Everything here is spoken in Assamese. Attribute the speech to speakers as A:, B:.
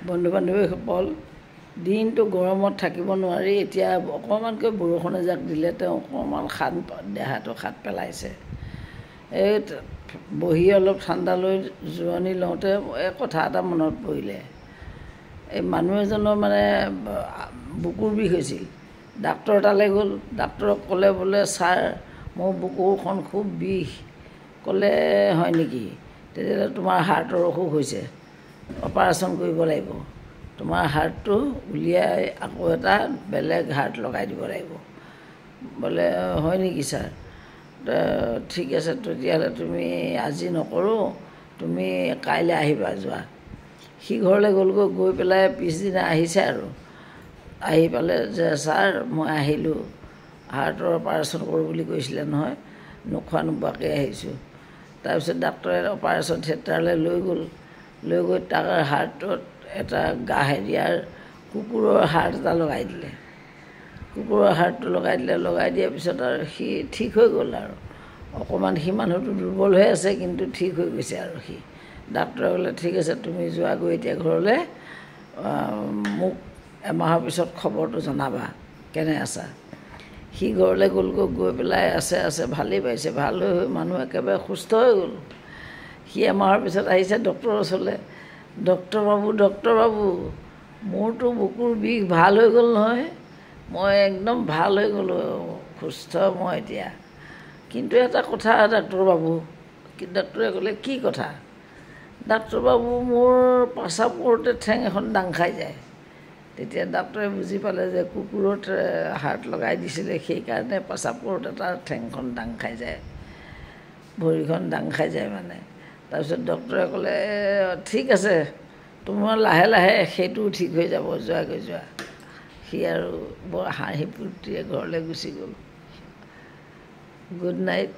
A: বন্ধু বান্ধৱীসকল দিনটো গৰমত থাকিব নোৱাৰি এতিয়া অকণমানকৈ বৰষুণ এজাক দিলে তেওঁ অকণমান দেহাটো শাত পেলাইছে এই বহি অলপ ঠাণ্ডা লৈ জিৰণি লওঁতে কথা এটা মনত পৰিলে এই মানুহ এজনৰ মানে বুকুৰ বিষ হৈছিল ডাক্তৰ তালৈ গ'ল ডাক্তৰক ক'লে বোলে ছাৰ মোৰ বুকুৰখন খুব বিষ ক'লে হয় নেকি তেতিয়াহ'লে তোমাৰ হাৰ্টৰ অসুখ হৈছে অপাৰেশ্যন কৰিব লাগিব তোমাৰ হাৰ্টটো উলিয়াই আকৌ এটা বেলেগ হাৰ্ট লগাই দিব লাগিব বোলে হয় নেকি ছাৰ ঠিক আছে তেতিয়াহ'লে তুমি আজি নকৰোঁ তুমি কাইলৈ আহিবা যোৱা সি ঘৰলৈ গ'লগৈ গৈ পেলাই পিছদিনা আহিছে আৰু আহি পালে যে ছাৰ মই আহিলোঁ হাৰ্টৰ অপাৰেশ্যন কৰোঁ বুলি কৈছিলে নহয় নোখোৱা নোপোৱাকৈ আহিছোঁ তাৰপিছত ডাক্তৰে অপাৰেশ্যন থিয়েটাৰলৈ লৈ গৈ তাৰ হাৰ্টত এটা হেৰিয়াৰ কুকুৰৰ হাৰ্ট এটা লগাই দিলে কুকুৰৰ হাৰ্টটো লগাই দিয়াৰ পিছত আৰু সি ঠিক হৈ গ'ল আৰু অকণমান সি মানুহটো দুৰ্বল হৈ আছে কিন্তু ঠিক হৈ গৈছে আৰু সি ডাক্তৰে ক'লে ঠিক আছে তুমি যোৱাগৈ এতিয়া ঘৰলৈ মোক এমাহৰ পিছত খবৰটো জনাবা কেনে আছা সি ঘৰলৈ গৈ পেলাই আছে ভালেই পাইছে ভাল হৈ মানুহ একেবাৰে সুস্থ হৈ গ'ল সি এমাহৰ পিছত আহিছে ডক্তৰৰ ওচৰলৈ ডক্তৰ বাবু মোৰতো বুকুৰ বিষ ভাল হৈ গ'ল নহয় মই একদম ভাল হৈ গ'লোঁ সুস্থ মই এতিয়া কিন্তু এটা কথা ডাক্তৰ বাবু ডাক্তৰে ক'লে কি কথা ডাক্তৰ বাবু মোৰ প্ৰস্ৰাৱ কৰোঁতে ঠেং এখন দাং খাই যায় তেতিয়া ডাক্তৰে বুজি পালে যে কুকুৰত হাৰ্ট লগাই দিছিলে সেইকাৰণে প্ৰস্ৰাৱ কৰোঁতে তাৰ ঠেংখন দাং খাই যায় ভৰিখন দাং খাই যায় মানে তাৰপিছত ডক্তৰে ক'লে ঠিক আছে তোমাৰ লাহে লাহে সেইটোও ঠিক হৈ যাব যোৱা সি আৰু বৰ হাঁহি ফূৰ্তিৰে ঘৰলৈ গুচি গ'ল গুড নাইট